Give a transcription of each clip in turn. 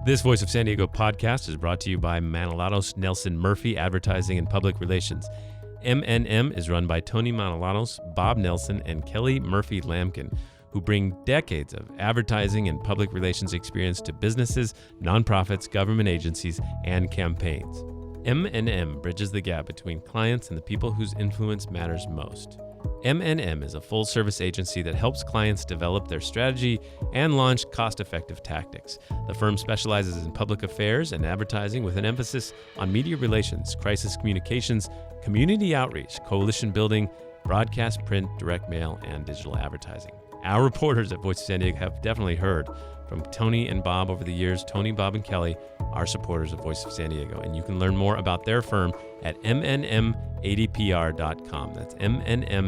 This Voice of San Diego podcast is brought to you by Manolatos Nelson Murphy Advertising and Public Relations. M&M is run by Toni Manolatos, Bob Nelson, and Kelly Murphy Lamkin, who bring decades of advertising and public relations experience to businesses, nonprofits, government agencies, and campaigns. M&M bridges the gap between clients and the people whose influence matters most. M&M is a full-service agency that helps clients develop their strategy and launch cost-effective tactics. The firm specializes in public affairs and advertising with an emphasis on media relations, crisis communications, community outreach, coalition building, broadcast, print, direct mail, and digital advertising. Our reporters at Voice of San Diego have definitely heard from Toni and Bob over the years. Toni, Bob, and Kelly are supporters of Voice of San Diego, and you can learn more about their firm at mnmadpr.com. That's mnmadpr.com.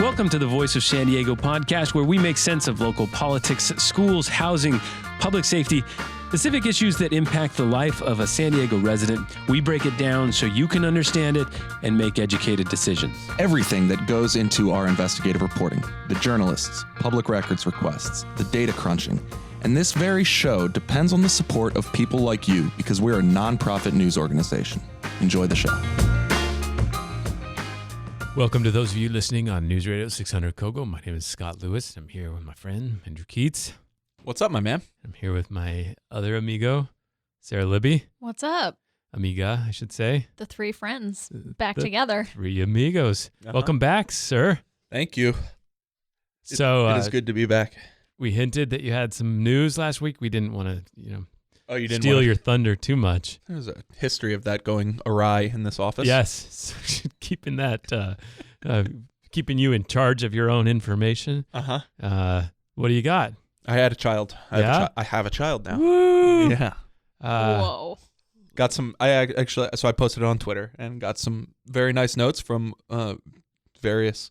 Welcome to the Voice of San Diego podcast, where we make sense of local politics, schools, housing, public safety, the civic issues that impact the life of a San Diego resident. We break it down so you can understand it and make educated decisions. Everything that goes into our investigative reporting, the journalists, public records requests, the data crunching, and this very show depends on the support of people like you because we're a nonprofit news organization. Enjoy the show. Welcome to those of you listening on News Radio 600 Kogo. My name is Scott Lewis. I'm here with my friend, Andrew Keatts. What's up, my man? I'm here with my other amigo, Sara Libby. What's up? Amiga, I should say. The three friends back together. Three amigos. Welcome back, sir. Thank you. It is good to be back. We hinted that you had some news last week. We didn't want to, didn't steal your thunder too much. There's a history of that going awry in this office. Yes, so keeping that, keeping you in charge of your own information. What do you got? I had a child. I have a child now. Woo! Yeah. Whoa. Got some. I posted it on Twitter and got some very nice notes from various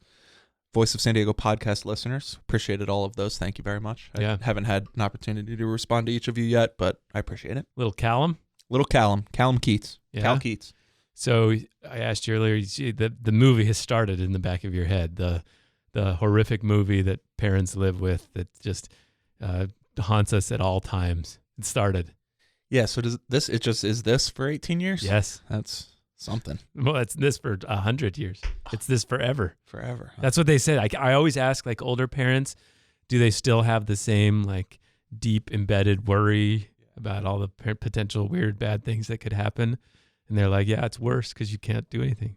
Voice of San Diego podcast listeners. Appreciated all of those. Thank you very much. I haven't had an opportunity to respond to each of you yet, but I appreciate it. Little Callum Keatts. Yeah. Cal Keatts. So I asked you earlier, the movie has started in the back of your head. The horrific movie that parents live with that just haunts us at all times. It started. Yeah. So is this for 18 years? Yes. That's something. Well, it's this for 100 years. It's this forever. Forever. That's what they said. I always ask, older parents, do they still have the same deep embedded worry about all the potential weird bad things that could happen? And they're like, yeah, it's worse because you can't do anything.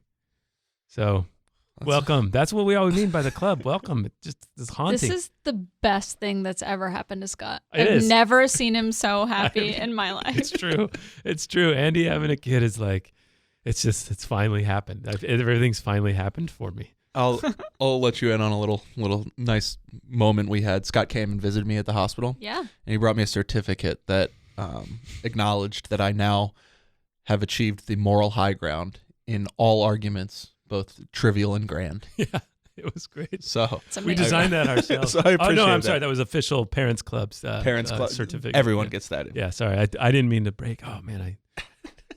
So welcome. That's what we always mean by the club. Welcome. It's haunting. This is the best thing that's ever happened to Scott. I've never seen him so happy in my life. It's true. It's true. Andy having a kid is it's finally happened. Everything's finally happened for me. I'll let you in on a little nice moment we had. Scott came and visited me at the hospital. Yeah. And he brought me a certificate that acknowledged that I now have achieved the moral high ground in all arguments, both trivial and grand. Yeah, it was great. So we designed that ourselves. So I appreciate I'm sorry. That was official Parents Club's Club certificate. Everyone gets that. Yeah, sorry. I didn't mean to break. Oh, man, I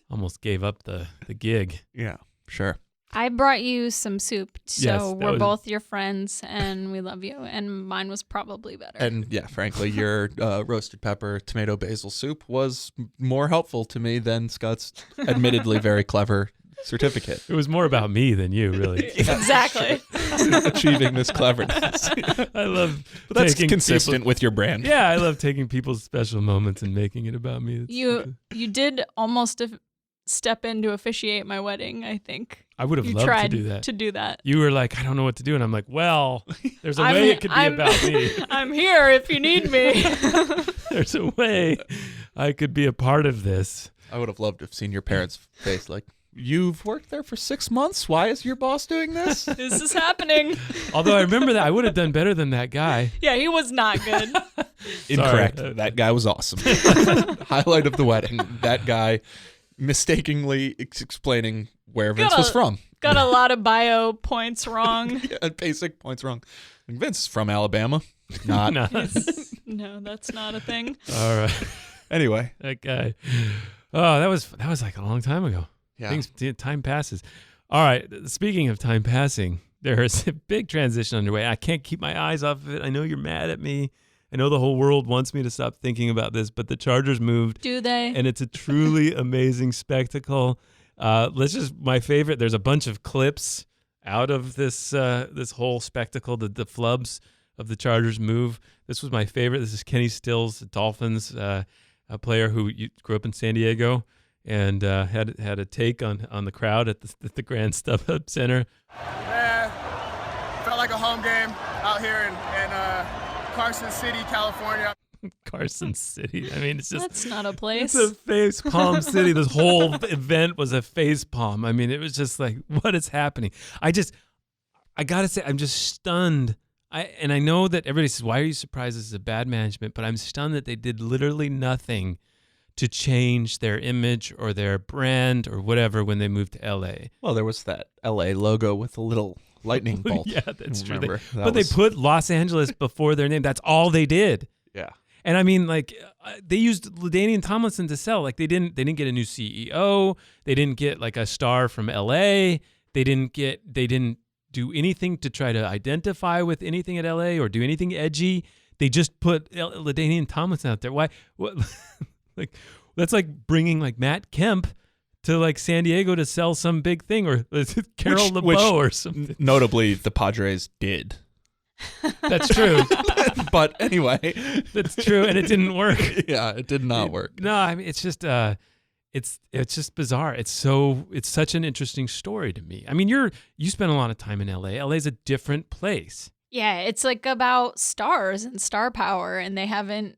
almost gave up the gig. Yeah, sure. I brought you some soup, so Yes, we're both your friends, and we love you. And mine was probably better. And yeah, frankly, your roasted pepper tomato basil soup was more helpful to me than Scott's admittedly very clever certificate. It was more about me than you, really. Yeah, exactly. Achieving this cleverness. I love but that's consistent with your brand. Yeah, I love taking people's special moments and making it about me. You did almost step in to officiate my wedding, I think. I would have loved to do that. You were like, I don't know what to do. And I'm like, well, there's a way it could be about me. I'm here if you need me. There's a way I could be a part of this. I would have loved to have seen your parents' face like, you've worked there for 6 months? Why is your boss doing this? This is happening. Although I remember that I would have done better than that guy. Yeah, he was not good. Incorrect. That guy was awesome. Highlight of the wedding. That guy mistakenly explaining where Vince was from. Got a lot of bio points wrong. Yeah, basic points wrong. Vince is from Alabama. Not. No, that's not a thing. All right. Anyway. That guy. Oh, that was like a long time ago. Yeah. Time passes. All right. Speaking of time passing, there is a big transition underway. I can't keep my eyes off of it. I know you're mad at me. I know the whole world wants me to stop thinking about this, but the Chargers moved. Do they? And it's a truly amazing spectacle. My favorite, there's a bunch of clips out of this whole spectacle, the flubs of the Chargers move. This was my favorite. This is Kenny Stills, Dolphins, a player who grew up in San Diego and had a take on the crowd at the Grand StubHub Center. Man, felt like a home game out here in Carson City, California. Carson City. I mean, it's just... That's not a place. It's a face palm city. This whole event was a face palm. I mean, it was just like, what is happening? I got to say, I'm just stunned. And I know that everybody says, why are you surprised this is a bad management? But I'm stunned that they did literally nothing to change their image or their brand or whatever when they moved to L.A. Well, there was that L.A. logo with a little lightning bolt. Yeah, that's true. But they put Los Angeles before their name. That's all they did. Yeah. And I mean, like, they used LaDainian Tomlinson to sell. Like, they didn't get a new CEO. They didn't get like a star from LA. They didn't do anything to try to identify with anything at LA or do anything edgy. They just put LaDainian Tomlinson out there. Why? What? Like, that's like bringing like Matt Kemp to like San Diego to sell some big thing, or Carol LeBeau or something. Notably, the Padres did. That's true. But anyway, that's true, and it didn't work. Yeah, it did not work. No, I mean, it's just it's just bizarre. It's such an interesting story to me. I mean, you spent a lot of time in LA. LA's a different place. Yeah, it's like about stars and star power, and they haven't,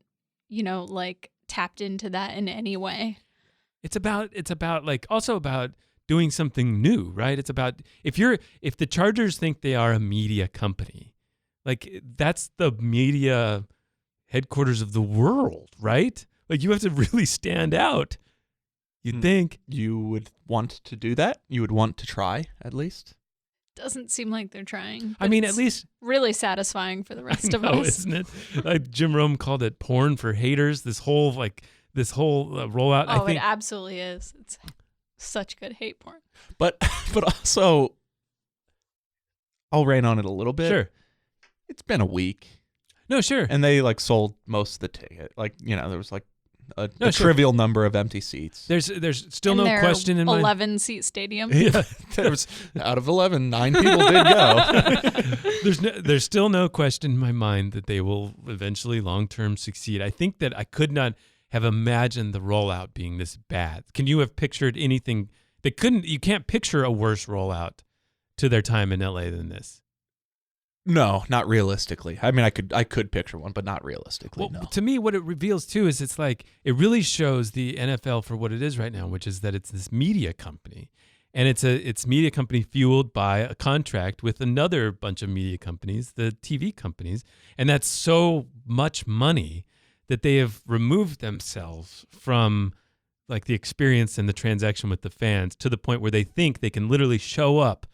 like tapped into that in any way. It's about like also about doing something new, right? It's about if the Chargers think they are a media company, like that's the media headquarters of the world, right? Like you have to really stand out. You'd think you would want to do that. You would want to try at least. Doesn't seem like they're trying. I mean, at least really satisfying for the rest of us, isn't it? Like Jim Rome called it porn for haters. This whole rollout. Oh, I think it absolutely is. It's such good hate porn. But also, I'll rain on it a little bit. Sure. It's been a week. No, sure. And they like sold most of the ticket. Like, there was like a trivial number of empty seats. There's still no question in my 11-seat stadium. Yeah, there was out of 11, 9 people did go. There's still no question in my mind that they will eventually long-term succeed. I think that I could not have imagined the rollout being this bad. Can you have pictured anything you can't picture a worse rollout to their time in LA than this? No, not realistically. I mean, I could picture one, but not realistically. Well, no. To me, what it reveals too is it's like it really shows the NFL for what it is right now, which is that it's this media company, and it's media company fueled by a contract with another bunch of media companies, the TV companies, and that's so much money that they have removed themselves from like the experience and the transaction with the fans to the point where they think they can literally show up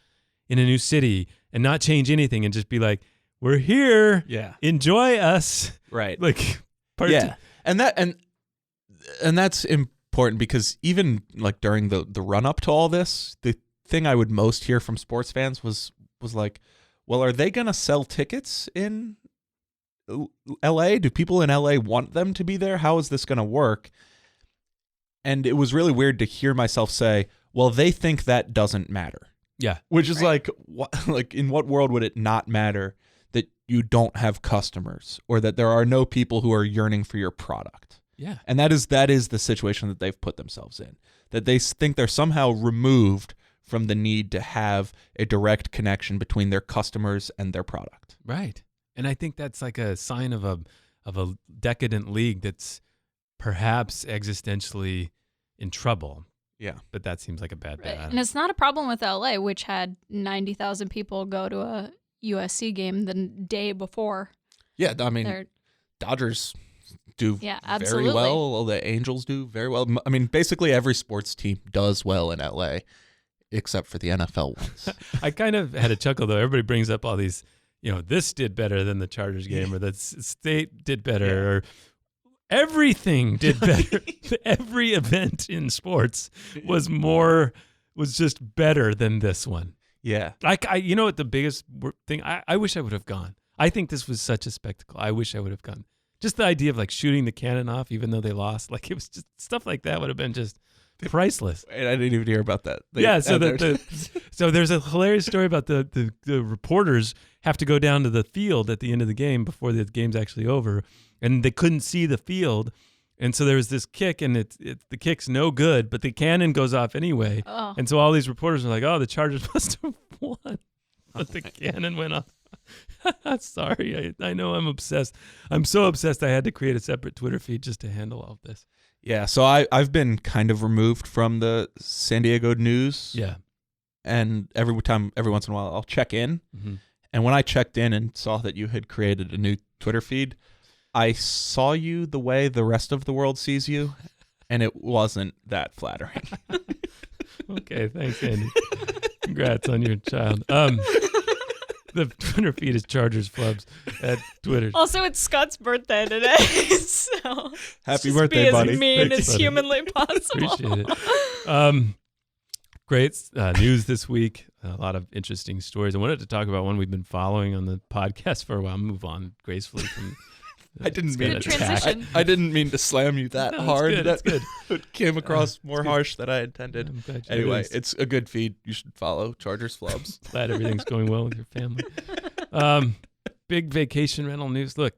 in a new city and not change anything and just be like, we're here. Yeah. Enjoy us. Right. Like, And that's important because even like during the run up to all this, the thing I would most hear from sports fans was like, well, are they going to sell tickets in LA? Do people in LA want them to be there? How is this going to work? And it was really weird to hear myself say, well, they think that doesn't matter. Yeah. Which is like, what, like in what world would it not matter that you don't have customers or that there are no people who are yearning for your product? Yeah. And that is the situation that they've put themselves in, that they think they're somehow removed from the need to have a direct connection between their customers and their product. Right. And I think that's like a sign of a decadent league that's perhaps existentially in trouble. Yeah. But that seems like a bad bet. And it's not a problem with LA, which had 90,000 people go to a USC game the day before. Yeah, I mean, Dodgers do very well. The Angels do very well. I mean, basically every sports team does well in LA except for the NFL ones. I kind of had a chuckle, though. Everybody brings up all these, this did better than the Chargers game or that state did better or everything did better. Every event in sports was just better than this one. Yeah. Like, you know what the biggest thing, I wish I would have gone. I think this was such a spectacle. I wish I would have gone. Just the idea of like shooting the cannon off, even though they lost, like it was just stuff like that would have been just priceless. I didn't even hear about that. So there's a hilarious story about the reporters have to go down to the field at the end of the game before the game's actually over, and they couldn't see the field. And so there was this kick, and the kick's no good, but the cannon goes off anyway. Oh. And so all these reporters are like, "Oh, the Chargers must have won," but the cannon went off. Sorry, I know I'm obsessed. I'm so obsessed I had to create a separate Twitter feed just to handle all of this. Yeah, so I've been kind of removed from the San Diego news. Yeah. And every once in a while, I'll check in. Mm-hmm. And when I checked in and saw that you had created a new Twitter feed, I saw you the way the rest of the world sees you, and it wasn't that flattering. Okay, thanks, Andy. Congrats on your child. The Twitter feed is Chargers Flubs at Twitter. Also, it's Scott's birthday today, so Happy just birthday, be buddy. as mean Thanks, as buddy. humanly possible. Appreciate it. Great news this week. A lot of interesting stories. I wanted to talk about one we've been following on the podcast for a while. Move on gracefully from. I didn't mean Good to transition. I didn't mean to slam you that No, it's hard. good, it's good. It came across more harsh than I intended. I'm glad you Anyway, noticed. it's a good feed. You should follow Chargers Flubs. Glad everything's going well with your family. Big vacation rental news. Look,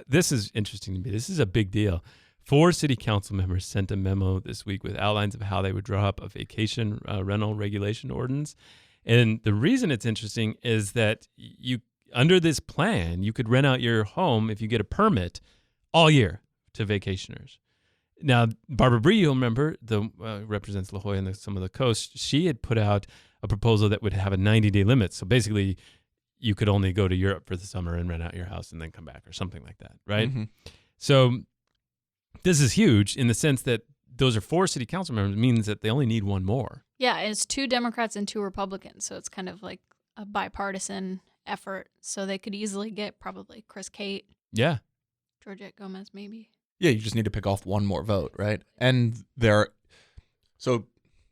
this is interesting to me. This is a big deal. 4 city council members sent a memo this week with outlines of how they would draw up a vacation rental regulation ordinance. And the reason it's interesting is that under this plan, you could rent out your home if you get a permit all year to vacationers. Now, Barbara Bree, you'll remember, represents La Jolla and some of the coast. She had put out a proposal that would have a 90-day limit. So basically, you could only go to Europe for the summer and rent out your house and then come back or something like that, right? Mm-hmm. So this is huge in the sense that those are 4 city council members. It means that they only need one more. Yeah, and it's 2 Democrats and 2 Republicans, so it's kind of like a bipartisan effort. So they could easily get probably Chris Kate, Yeah. Georgette Gomez, maybe. Yeah, you just need to pick off one more vote, right? And so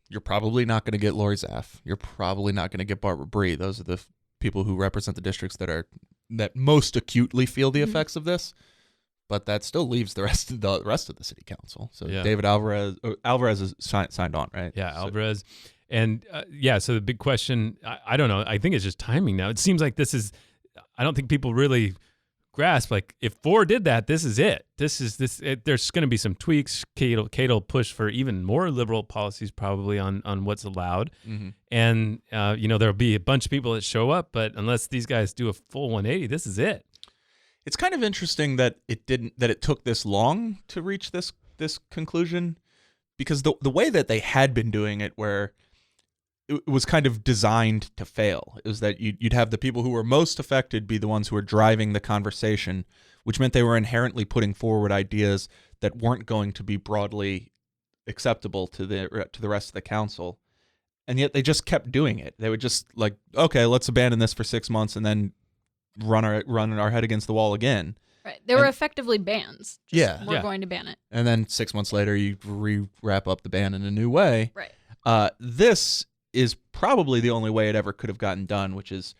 you're probably not going to get Lori Zaff. You're probably not going to get Barbara Bree. Those are the people who represent the districts that most acutely feel the effects of this. But that still leaves the rest of the city council. So Yeah. David Alvarez is signed on, right? Yeah, So- Alvarez. And so the big question, I don't know. I think it's just timing now. It seems like I don't think people really grasp, like if 4 did that, this is it. There's going to be some tweaks. Kate will push for even more liberal policies probably on what's allowed. Mm-hmm. And, there'll be a bunch of people that show up, but unless these guys do a full 180, this is it. It's kind of interesting that it took this long to reach this conclusion, because the way that they had been doing it, where it was kind of designed to fail, is that you'd have the people who were most affected be the ones who were driving the conversation, which meant they were inherently putting forward ideas that weren't going to be broadly acceptable to the rest of the council. And yet they just kept doing it. They would just like, okay, let's abandon this for 6 months and then run our head against the wall again. Right. They were effectively bans. We're Yeah. going to ban it. And then 6 months later, you wrap up the ban in a new way. Right. This is probably the only way it ever could have gotten done, which is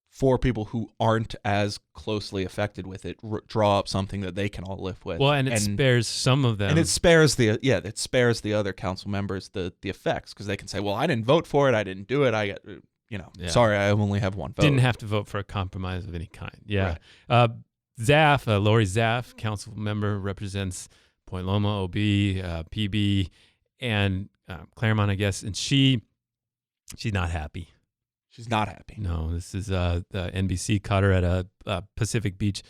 for people who aren't as closely affected with it, draw up something that they can all live with. Well, and it spares some of them. And it spares the other council members the effects, because they can say, well, I didn't vote for it, I didn't do it, sorry, I only have one vote. Didn't have to vote for a compromise of any kind. Yeah. Right. Lori Zaff, council member, represents Point Loma, OB, PB, and Claremont, I guess. And she's not happy. She's not happy. No, this is the NBC caught her at a Pacific Beach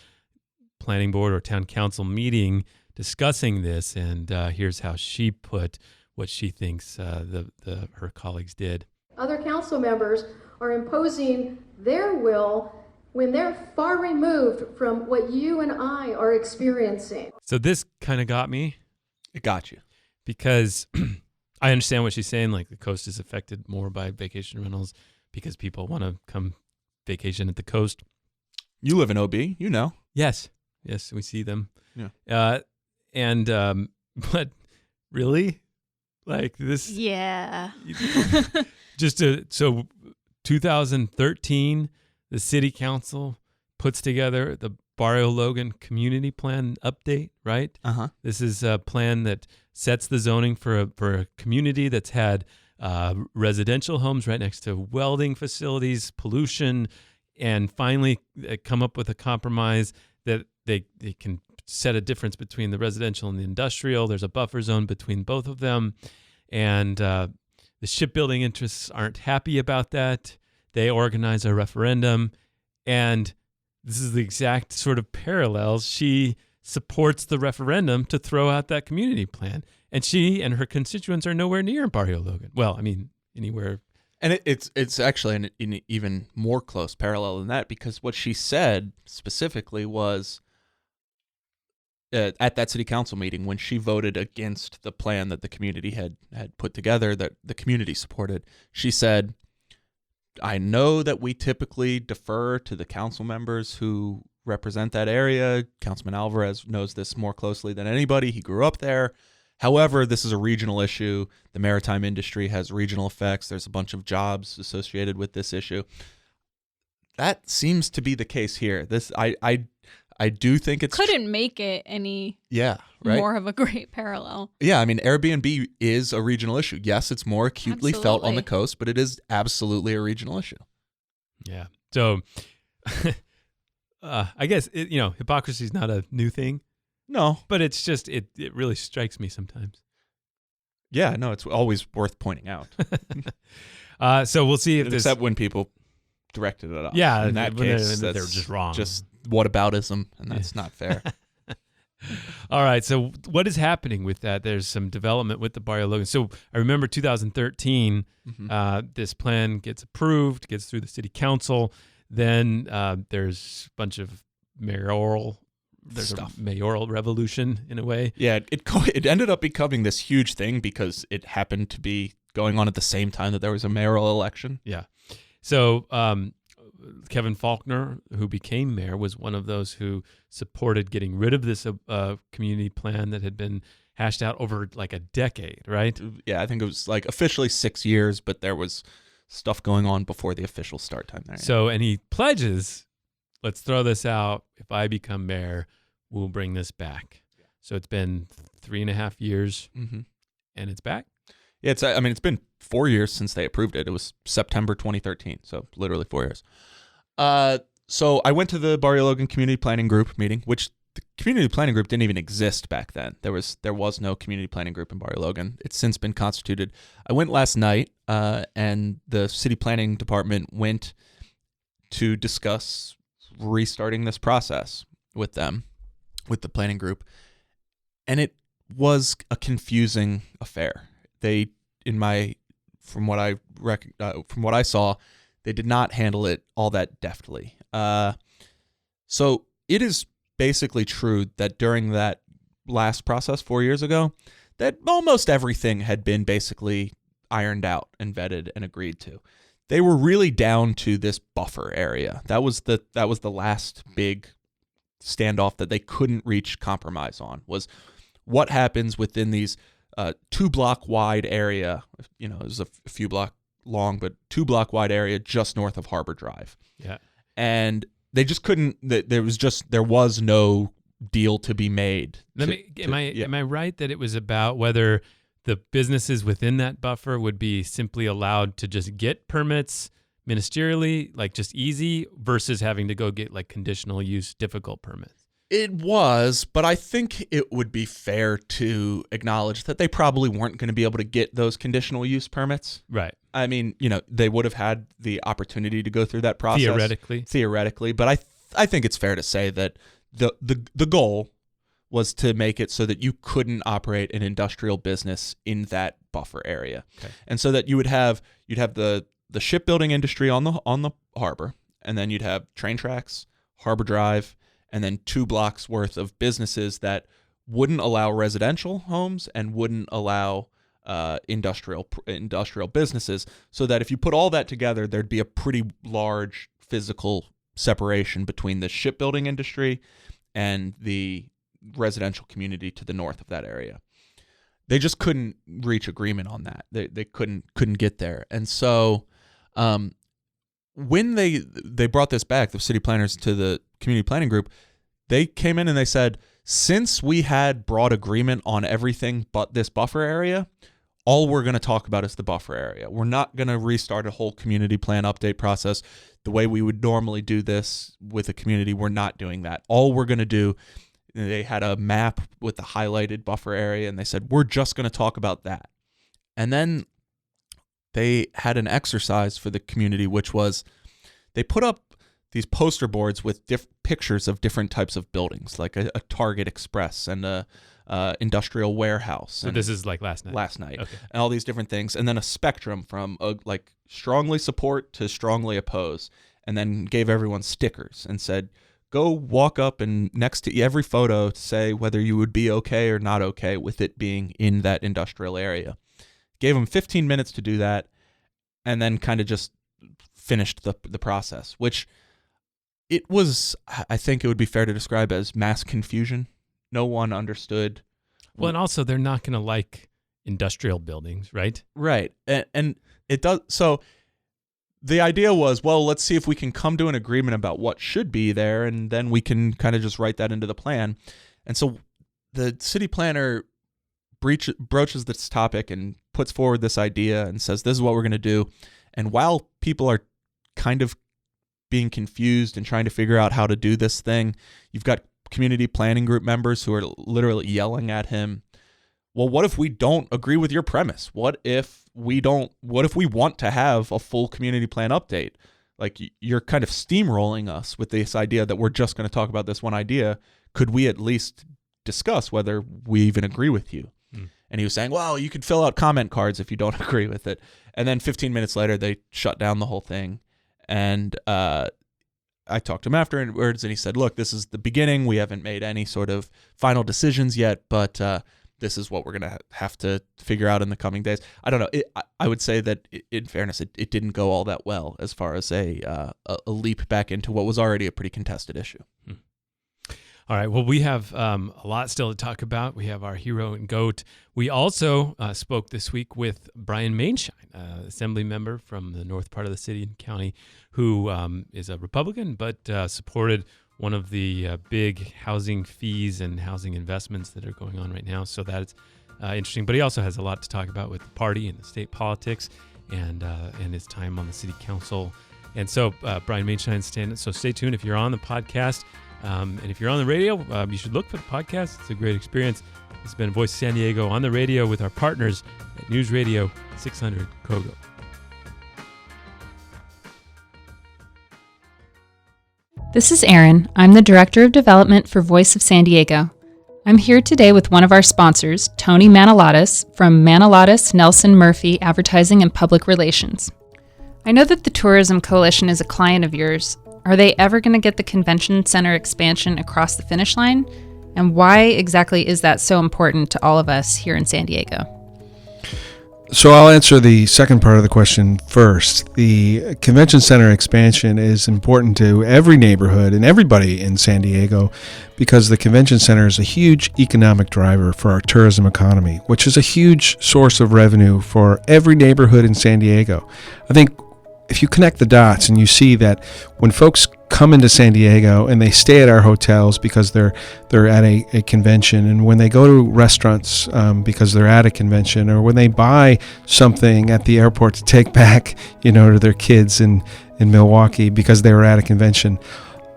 Planning Board or Town Council meeting discussing this. And here's how she put what she thinks her colleagues did. Other council members are imposing their will when they're far removed from what you and I are experiencing. So this kind of got me. It got you. Because I understand what she's saying. Like the coast is affected more by vacation rentals because people want to come vacation at the coast. You live in OB, you know. Yes, we see them. Yeah. But really, like this. Yeah. To 2013, the city council puts together the Barrio Logan Community Plan update, right? Uh-huh. This is a plan that sets the zoning for a community that's had residential homes right next to welding facilities, pollution, and finally come up with a compromise that they can set a difference between the residential and the industrial. There's a buffer zone between both of them. And the shipbuilding interests aren't happy about that. They organize a referendum. And this is the exact sort of parallels. She supports the referendum to throw out that community plan. And she and her constituents are nowhere near Barrio Logan. Well, I mean, anywhere. And it's actually an even more close parallel than that, because what she said specifically was at that city council meeting when she voted against the plan that the community had put together that the community supported, she said, I know that we typically defer to the council members who represent that area. Councilman Alvarez knows this more closely than anybody. He grew up there. However, this is a regional issue. The maritime industry has regional effects. There's a bunch of jobs associated with this issue. That seems to be the case here. I do think it's couldn't make it any right? more of a great parallel. Yeah, I mean, Airbnb is a regional issue. Yes, it's more acutely felt on the coast, but it is absolutely a regional issue. Yeah. So I guess, hypocrisy is not a new thing. No. But it's just, it really strikes me sometimes. Yeah, no, it's always worth pointing out. So we'll see if Except when people directed it at us. Yeah, in that case, they're just wrong. Just whataboutism, and that's not fair. All right, so what is happening with that? There's some development with the Barrio Logan. So I remember 2013, this plan gets approved, gets through the city council. Then there's a bunch of mayoral revolution in a way. Yeah, it ended up becoming this huge thing because it happened to be going on at the same time that there was a mayoral election. Yeah. So Kevin Faulkner, who became mayor, was one of those who supported getting rid of this community plan that had been hashed out over like a decade, right? Yeah, I think it was like officially 6 years, but there was stuff going on before the official start time there. So, and he pledges, let's throw this out. If I become mayor, we'll bring this back. Yeah. So it's been 3.5 years, and it's back. Yeah, it's been 4 years since they approved it. It was September 2013, so literally 4 years. So I went to the Barrio Logan Community Planning Group meeting, which the Community Planning Group didn't even exist back then. There was no Community Planning Group in Barrio Logan. It's since been constituted. I went last night, and the City Planning Department went to discuss restarting this process with them, with the planning group, and it was a confusing affair. From what I saw, they did not handle it all that deftly. So it is basically true that during that last process 4 years ago, that almost everything had been basically ironed out and vetted and agreed to. They were really down to this buffer area. That was the last big standoff that they couldn't reach compromise on, was what happens within these 2-block wide area. It was a few block long, but 2-block wide area just north of Harbor Drive. Yeah. And they just couldn't, there was no deal to be made. Am I right that it was about whether the businesses within that buffer would be simply allowed to just get permits ministerially, like just easy, versus having to go get like conditional use difficult permits? It was, but I think it would be fair to acknowledge that they probably weren't going to be able to get those conditional use permits. Right. I mean, they would have had the opportunity to go through that process. Theoretically, but I think it's fair to say that the goal was to make it so that you couldn't operate an industrial business in that buffer area. Okay. And so that you'd have the shipbuilding industry on the harbor, and then you'd have train tracks, Harbor Drive, and then 2 blocks worth of businesses that wouldn't allow residential homes and wouldn't allow industrial businesses, so that if you put all that together, there'd be a pretty large physical separation between the shipbuilding industry and the residential community to the north of that area. They just couldn't reach agreement on that. They couldn't get there. And so when they brought this back, the city planners to the community planning group, they came in and they said, since we had broad agreement on everything but this buffer area, all we're going to talk about is the buffer area. We're not going to restart a whole community plan update process the way we would normally do this with a community. We're not doing that. All we're going to do, they had a map with the highlighted buffer area, and they said, we're just going to talk about that. And then they had an exercise for the community, which was they put up these poster boards with pictures of different types of buildings, like a Target Express and a industrial warehouse. So this is like last night. Okay. And all these different things. And then a spectrum from like strongly support to strongly oppose. And then gave everyone stickers and said, go walk up and next to every photo say whether you would be okay or not okay with it being in that industrial area. Gave them 15 minutes to do that, and then kind of just finished the process, which it was, I think it would be fair to describe as mass confusion. No one understood. Well, and also they're not going to like industrial buildings, right? Right. And it does. So the idea was, well, let's see if we can come to an agreement about what should be there, and then we can kind of just write that into the plan. And so the city planner broaches this topic and puts forward this idea and says, this is what we're going to do. And while people are kind of being confused and trying to figure out how to do this thing, you've got community planning group members who are literally yelling at him, well, what if we don't agree with your premise? What if we want to have a full community plan update? Like, you're kind of steamrolling us with this idea that we're just going to talk about this one idea. Could we at least discuss whether we even agree with you? And he was saying, well, you could fill out comment cards if you don't agree with it. And then 15 minutes later, they shut down the whole thing. And I talked to him afterwards, and he said, look, this is the beginning. We haven't made any sort of final decisions yet, but this is what we're going to have to figure out in the coming days. I don't know. I would say that, in fairness, it didn't go all that well as far as a leap back into what was already a pretty contested issue. All right. Well, we have a lot still to talk about. We have our hero and GOAT. We also spoke this week with Brian Maienschein, assembly member from the north part of the city and county, who is a Republican but supported one of the big housing fees and housing investments that are going on right now. So that's interesting. But he also has a lot to talk about with the party and the state politics and his time on the city council. And so Brian Maienschein, so stay tuned if you're on the podcast. And if you're on the radio, you should look for the podcast. It's a great experience. It's been Voice of San Diego on the radio with our partners at News Radio 600 Kogo. This is Erin. I'm the Director of Development for Voice of San Diego. I'm here today with one of our sponsors, Toni Manalatos from Manalatos Nelson Murphy Advertising and Public Relations. I know that the Tourism Coalition is a client of yours. Are they ever going to get the convention center expansion across the finish line? And why exactly is that so important to all of us here in San Diego? So I'll answer the second part of the question first. The convention center expansion is important to every neighborhood and everybody in San Diego because the convention center is a huge economic driver for our tourism economy, which is a huge source of revenue for every neighborhood in San Diego. I think if you connect the dots and you see that when folks come into San Diego and they stay at our hotels because they're at a convention, and when they go to restaurants because they're at a convention, or when they buy something at the airport to take back, to their kids in Milwaukee because they were at a convention,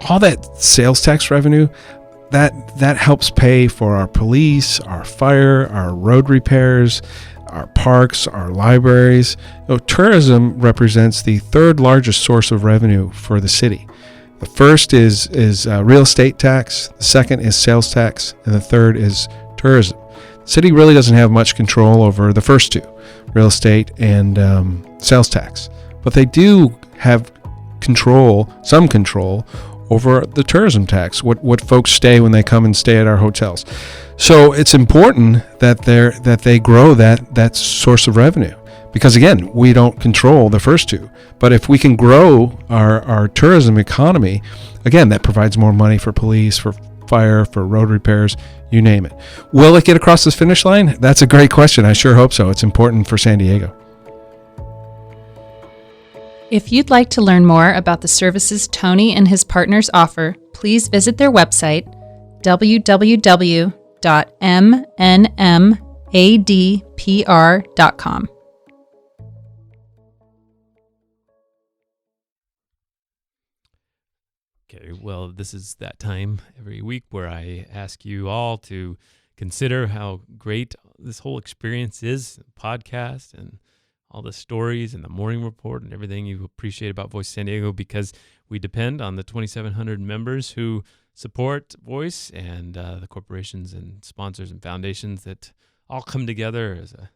all that sales tax revenue, that helps pay for our police, our fire, our road repairs, our parks, our libraries. Tourism represents the third largest source of revenue for the city. The first is real estate tax, the second is sales tax, and the third is tourism. The city really doesn't have much control over the first two, real estate and sales tax, but they do have some control over the tourism tax, what folks stay when they come and stay at our hotels. So it's important that they grow that source of revenue, because again, we don't control the first two. But if we can grow our tourism economy, again, that provides more money for police, for fire, for road repairs, you name it. Will it get across this finish line? That's a great question. I sure hope so. It's important for San Diego. If you'd like to learn more about the services Toni and his partners offer, please visit their website, www.mnmadpr.com. Okay, well, this is that time every week where I ask you all to consider how great this whole experience is, podcast and all the stories and the morning report and everything you appreciate about Voice San Diego, because we depend on the 2,700 members who support Voice and the corporations and sponsors and foundations that all come together as a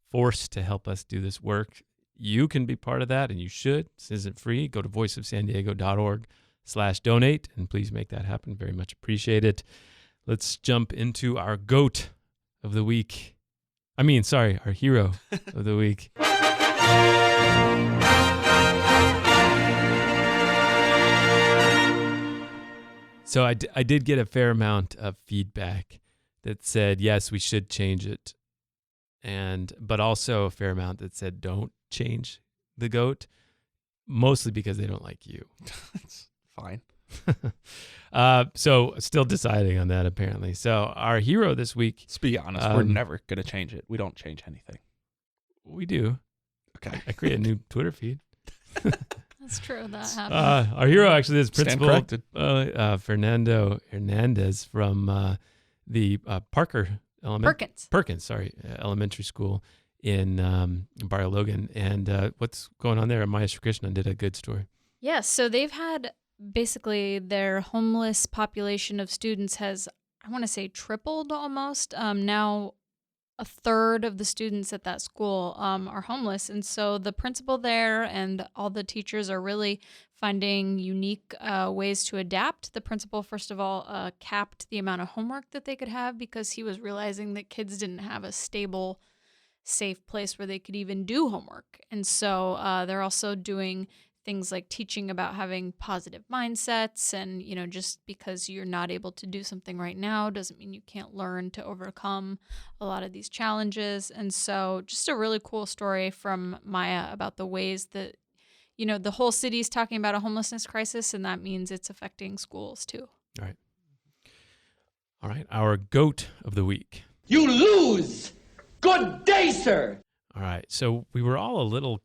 force to help us do this work. You can be part of that, and you should. This isn't free. Go to voiceofsandiego.org/donate, and please make that happen. Very much appreciate it. Let's jump into our GOAT of the week. Our hero of the week. So I did get a fair amount of feedback that said, yes, we should change it. But also a fair amount that said, don't change the GOAT, mostly because they don't like you. It's fine. So still deciding on that, apparently. So our hero this week. Let's be honest. We're never going to change it. We don't change anything. We do. Okay. I create a new Twitter feed. That's true. That happened. Our hero actually is Principal corrected. Fernando Hernandez from the Perkins, elementary school in Barrio Logan. And what's going on there? Maya Krishnan did a good story. Yes. So they've had basically their homeless population of students has, I want to say, tripled almost. Now a third of the students at that school are homeless. And so the principal there and all the teachers are really finding unique ways to adapt. The principal, first of all, capped the amount of homework that they could have because he was realizing that kids didn't have a stable, safe place where they could even do homework. And so they're also doing things like teaching about having positive mindsets and, just because you're not able to do something right now doesn't mean you can't learn to overcome a lot of these challenges. And so just a really cool story from Maya about the ways that, the whole city is talking about a homelessness crisis, and that means it's affecting schools too. All right. Our GOAT of the week. You lose. Good day, sir. All right. So we were all a little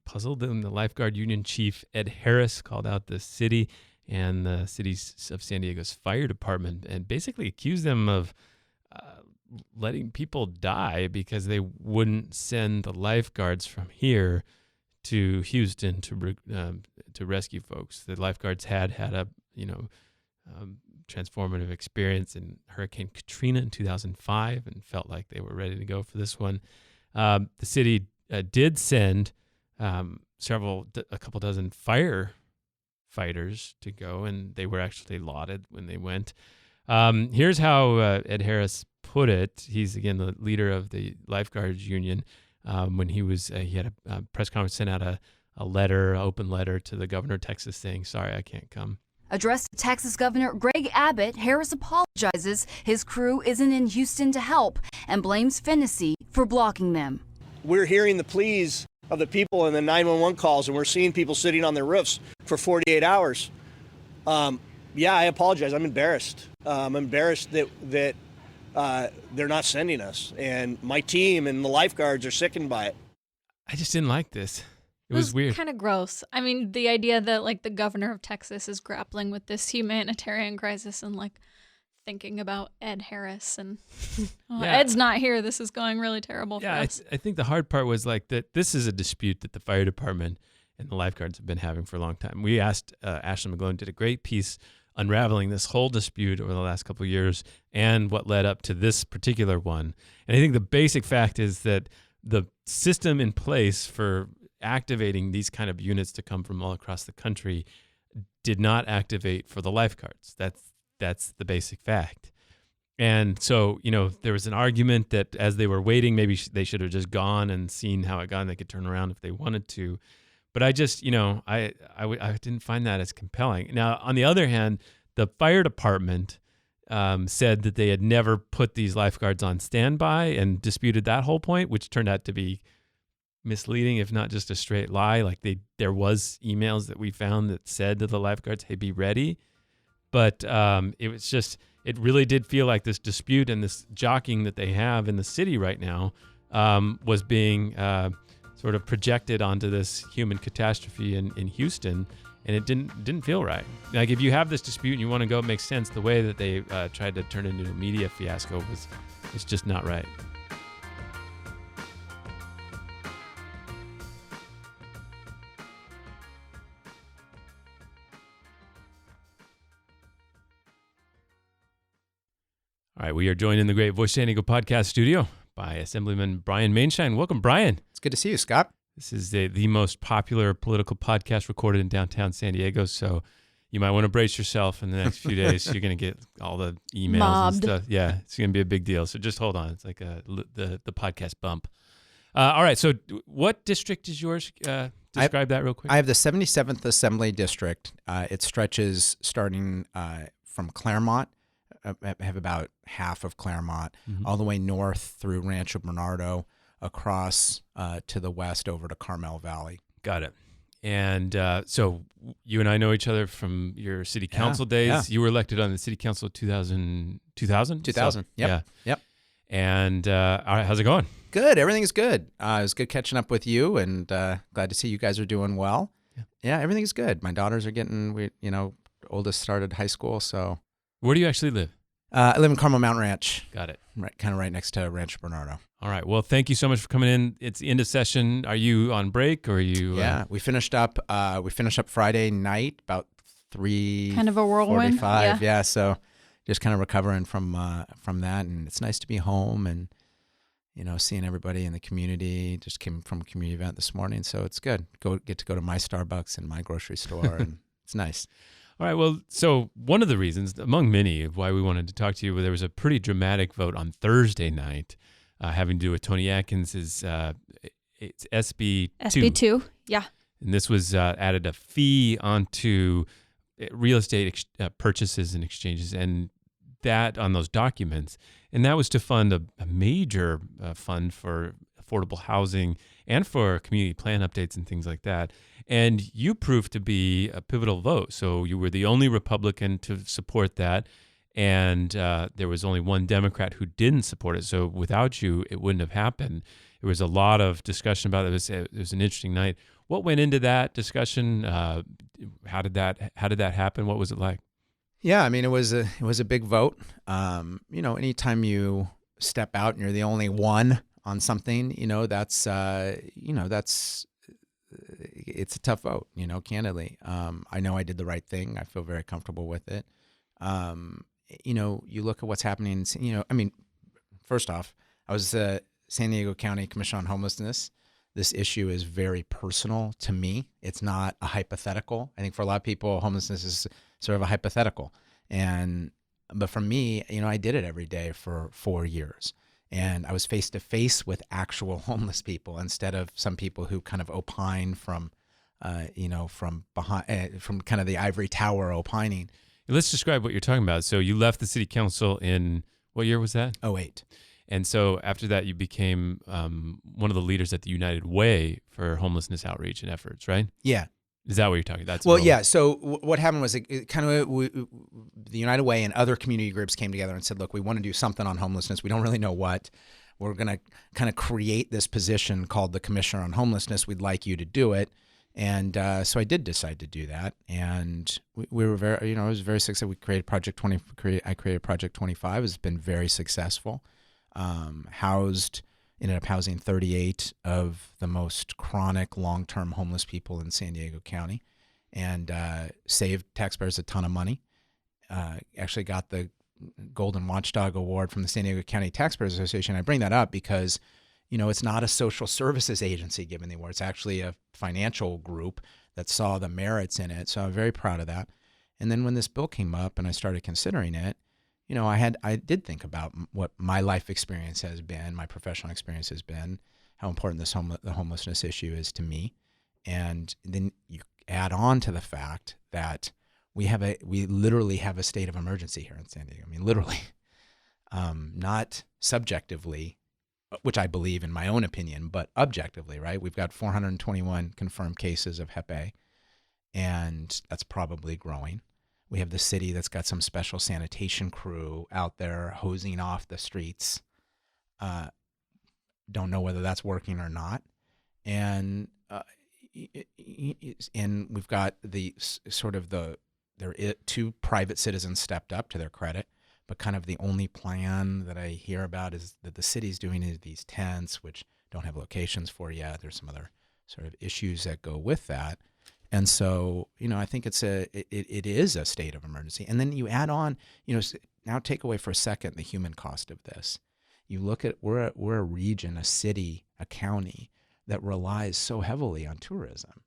puzzled, and the lifeguard union chief Ed Harris called out the city and the cities of San Diego's fire department and basically accused them of letting people die because they wouldn't send the lifeguards from here to Houston to rescue folks. The lifeguards had a transformative experience in Hurricane Katrina in 2005 and felt like they were ready to go for this one. The city did send a couple dozen firefighters to go, and they were actually lauded when they went. Here's how Ed Harris put it. He's, again, the leader of the lifeguards union. When he had a press conference, sent out an open letter to the governor of Texas saying, sorry, I can't come. Addressed to Texas Governor Greg Abbott, Harris apologizes his crew isn't in Houston to help and blames Fennessy for blocking them. We're hearing the pleas of the people in the 911 calls, and we're seeing people sitting on their roofs for 48 hours. I apologize. I'm embarrassed. I'm embarrassed that they're not sending us, and my team and the lifeguards are sickened by it. I just didn't like this. It was weird. Kind of gross. I mean, the idea that the governor of Texas is grappling with this humanitarian crisis and thinking about Ed Harris and Ed's not here. This is going really terrible for us. I think the hard part was that this is a dispute that the fire department and the lifeguards have been having for a long time. We asked Ashley McGlone, did a great piece unraveling this whole dispute over the last couple of years and what led up to this particular one. And I think the basic fact is that the system in place for activating these kind of units to come from all across the country did not activate for the lifeguards. That's the basic fact. And so, there was an argument that as they were waiting, maybe they should have just gone and seen how it got, and they could turn around if they wanted to. But I just, I didn't find that as compelling. Now, on the other hand, the fire department said that they had never put these lifeguards on standby and disputed that whole point, which turned out to be misleading, if not just a straight lie. Like there was emails that we found that said to the lifeguards, "Hey, be ready." But it really did feel like this dispute and this jockeying that they have in the city right now was being sort of projected onto this human catastrophe in Houston, and it didn't feel right. Like if you have this dispute and you want to go, it makes sense. The way that they tried to turn it into a media fiasco was just not right. All right, we are joined in the great Voice San Diego podcast studio by Assemblyman Brian Maienschein. Welcome, Brian. It's good to see you, Scott. This is the most popular political podcast recorded in downtown San Diego, so you might want to brace yourself in the next few days. You're going to get all the emails Mobbed. and stuff. Yeah, it's going to be a big deal, so just hold on. It's like the podcast bump. All right, so what district is yours? Describe that real quick. I have the 77th Assembly District. It stretches starting from Claremont. I have about half of Claremont, all the way north through Rancho Bernardo, across to the west over to Carmel Valley. Got it. And so you and I know each other from your city council days. Yeah. You were elected on the city council 2000? 2000. So, Yep. And all right, how's it going? Good. Everything is good. It was good catching up with you, and glad to see you guys are doing well. Yeah, everything is good. My daughters are oldest started high school, so. Where do you actually live? I live in Carmel Mountain Ranch. Got it. Kind of right next to Rancho Bernardo. All right. Well, thank you so much for coming in. It's the end of session. Are you on break or are you? Yeah, we finished up. Friday night about 3:45. Kind of a whirlwind. Yeah. So just kind of recovering from that, and it's nice to be home and seeing everybody in the community. Just came from a community event this morning, so it's good. Get to go to my Starbucks and my grocery store, and it's nice. All right. Well, so one of the reasons, among many, of why we wanted to talk to you, there was a pretty dramatic vote on Thursday night having to do with Toni Atkins' it's SB2. SB2, yeah. And this was added a fee onto real estate purchases and exchanges, and that on those documents. And that was to fund a major fund for affordable housing and for community plan updates and things like that. And you proved to be a pivotal vote. So you were the only Republican to support that. And there was only one Democrat who didn't support it. So without you, it wouldn't have happened. There was a lot of discussion about it. It was an interesting night. What went into that discussion? How did that happen? What was it like? Yeah, I mean, it was a big vote. Anytime you step out and you're the only one on something, that's it's a tough vote, candidly. I know I did the right thing. I feel very comfortable with it. You look at what's happening, first off, I was the San Diego County Commission on Homelessness. This issue is very personal to me. It's not a hypothetical. I think for a lot of people, homelessness is sort of a hypothetical. But for me, I did it every day for 4 years. And I was face to face with actual homeless people instead of some people who kind of opine from behind, from kind of the ivory tower opining. Let's describe what you're talking about. So you left the city council in, what year was that? 2008. And so after that, you became one of the leaders at the United Way for homelessness outreach and efforts, right? Yeah. Is that what you're talking about? Yeah. So what happened was the United Way and other community groups came together and said, look, we want to do something on homelessness. We don't really know what. We're going to kind of create this position called the Commissioner on Homelessness. We'd like you to do it. And so I did decide to do that. And we were very, it was very successful. We created Project 20. I created Project 25. It's been very successful. Ended up housing 38 of the most chronic long-term homeless people in San Diego County, and saved taxpayers a ton of money. Actually got the Golden Watchdog Award from the San Diego County Taxpayers Association. I bring that up because, it's not a social services agency giving the award. It's actually a financial group that saw the merits in it. So I'm very proud of that. And then when this bill came up and I started considering it, I did think about what my life experience has been, my professional experience has been, how important the homelessness issue is to me. And then you add on to the fact that we literally have a state of emergency here in San Diego. I mean, literally, not subjectively, which I believe in my own opinion, but objectively, right? We've got 421 confirmed cases of Hep A, and that's probably growing. We have the city that's got some special sanitation crew out there hosing off the streets. Don't know whether that's working or not. And we've got two private citizens stepped up, to their credit, but kind of the only plan that I hear about is that the city's doing is these tents, which don't have locations for yet. There's some other sort of issues that go with that. And so, I think it is a state of emergency. And then you add on, now take away for a second the human cost of this. You look at, we're a region, a city, a county that relies so heavily on tourism.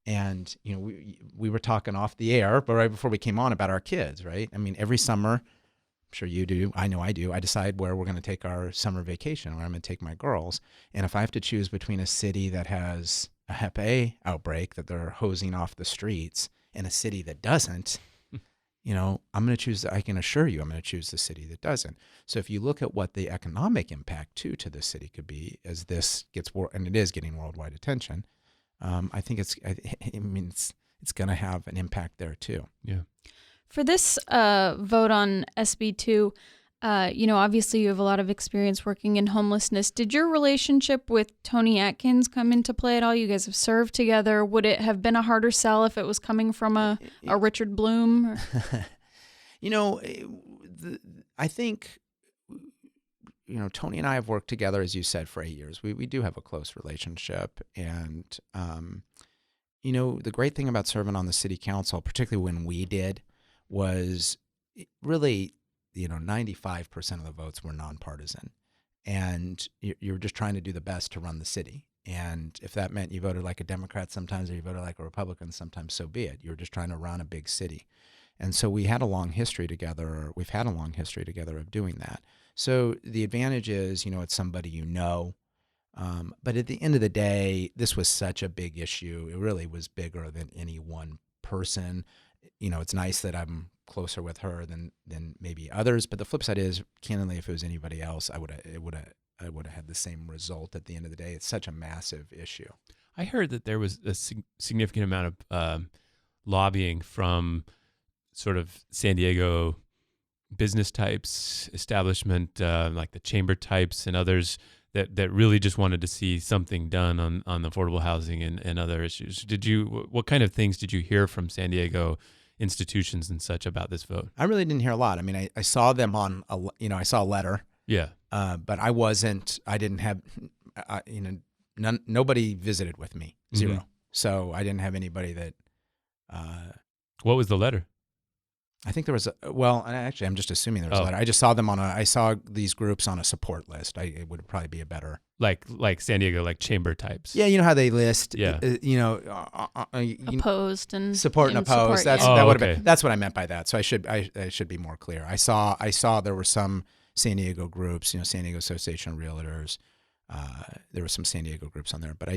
And, we were talking off the air, but right before we came on, about our kids, right? I mean, every summer, I'm sure you do, I know I do, I decide where we're going to take our summer vacation, where I'm going to take my girls. And if I have to choose between a city that has a Hep A outbreak that they're hosing off the streets and a city that doesn't, I'm going to choose, I can assure you, I'm going to choose the city that doesn't. So if you look at what the economic impact to the city could be as this gets, and it is getting worldwide attention, I think it's going to have an impact there too. Yeah. For this vote on SB2, obviously you have a lot of experience working in homelessness. Did your relationship with Toni Atkins come into play at all? You guys have served together. Would it have been a harder sell if it was coming from a Richard Bloom? I think, Toni and I have worked together, as you said, for 8 years. We do have a close relationship. And, the great thing about serving on the city council, particularly when we did, was really, 95% of the votes were nonpartisan. And you're just trying to do the best to run the city. And if that meant you voted like a Democrat sometimes or you voted like a Republican sometimes, so be it. You're just trying to run a big city. And so we've had a long history together of doing that. So the advantage is, it's somebody but at the end of the day, this was such a big issue. It really was bigger than any one person. It's nice that I'm closer with her than maybe others. But the flip side is, candidly, if it was anybody else, I would have had the same result at the end of the day. It's such a massive issue. I heard that there was a significant amount of lobbying from sort of San Diego business types, establishment, like the chamber types and others that really just wanted to see something done on affordable housing and other issues. What kind of things did you hear from San Diego institutions and such about this vote? I really didn't hear a lot. I mean, I saw them on, I saw a letter. Yeah. But nobody visited with me, zero. Mm-hmm. So I didn't have anybody that. What was the letter? I think there was actually, I'm just assuming there was a letter. I just saw them I saw these groups on a support list. It would probably be a better. Like San Diego, like chamber types. Yeah, you know how they list, opposed and support and opposed. That's what I meant by that. So I should be more clear. I saw there were some San Diego groups, San Diego Association of Realtors. There were some San Diego groups on there, but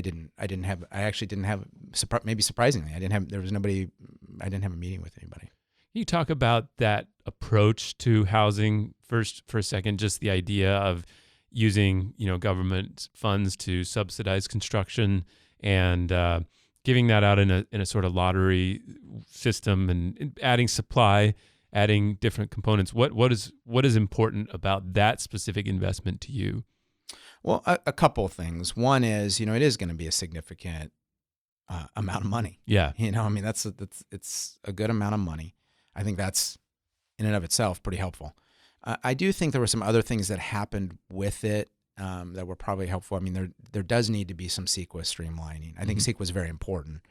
maybe surprisingly, I didn't have a meeting with anybody. Can you talk about that approach to housing first for a second, just the idea of using, government funds to subsidize construction and giving that out in a sort of lottery system and adding supply, adding different components. What is important about that specific investment to you? Well, a couple of things. One is, it is going to be a significant amount of money. Yeah. It's a good amount of money. I think that's in and of itself pretty helpful. I do think there were some other things that happened with it that were probably helpful. I mean, there does need to be some CEQA streamlining. I think CEQA is very important,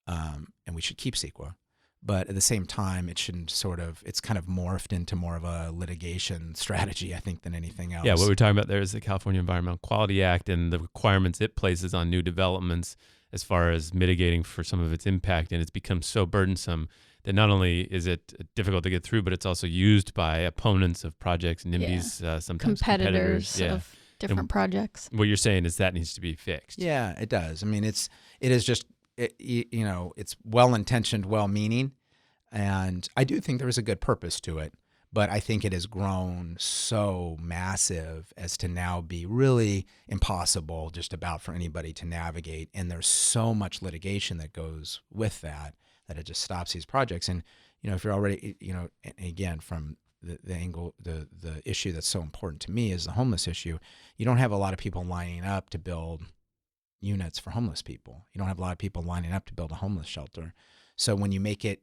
and we should keep CEQA. But at the same time, it's kind of morphed into more of a litigation strategy, I think, than anything else. Yeah, what we're talking about there is the California Environmental Quality Act and the requirements it places on new developments as far as mitigating for some of its impact. And it's become so burdensome that not only is it difficult to get through, but it's also used by opponents of projects, NIMBYs, sometimes competitors of different projects. What you're saying is that needs to be fixed. Yeah, it does. I mean, it's well-intentioned, well-meaning, and I do think there is a good purpose to it. But I think it has grown so massive as to now be really impossible just about for anybody to navigate. And there's so much litigation that goes with that it just stops these projects. And, if you're already, and again, from the angle, the issue that's so important to me is the homeless issue. You don't have a lot of people lining up to build units for homeless people. You don't have a lot of people lining up to build a homeless shelter. So when you make it,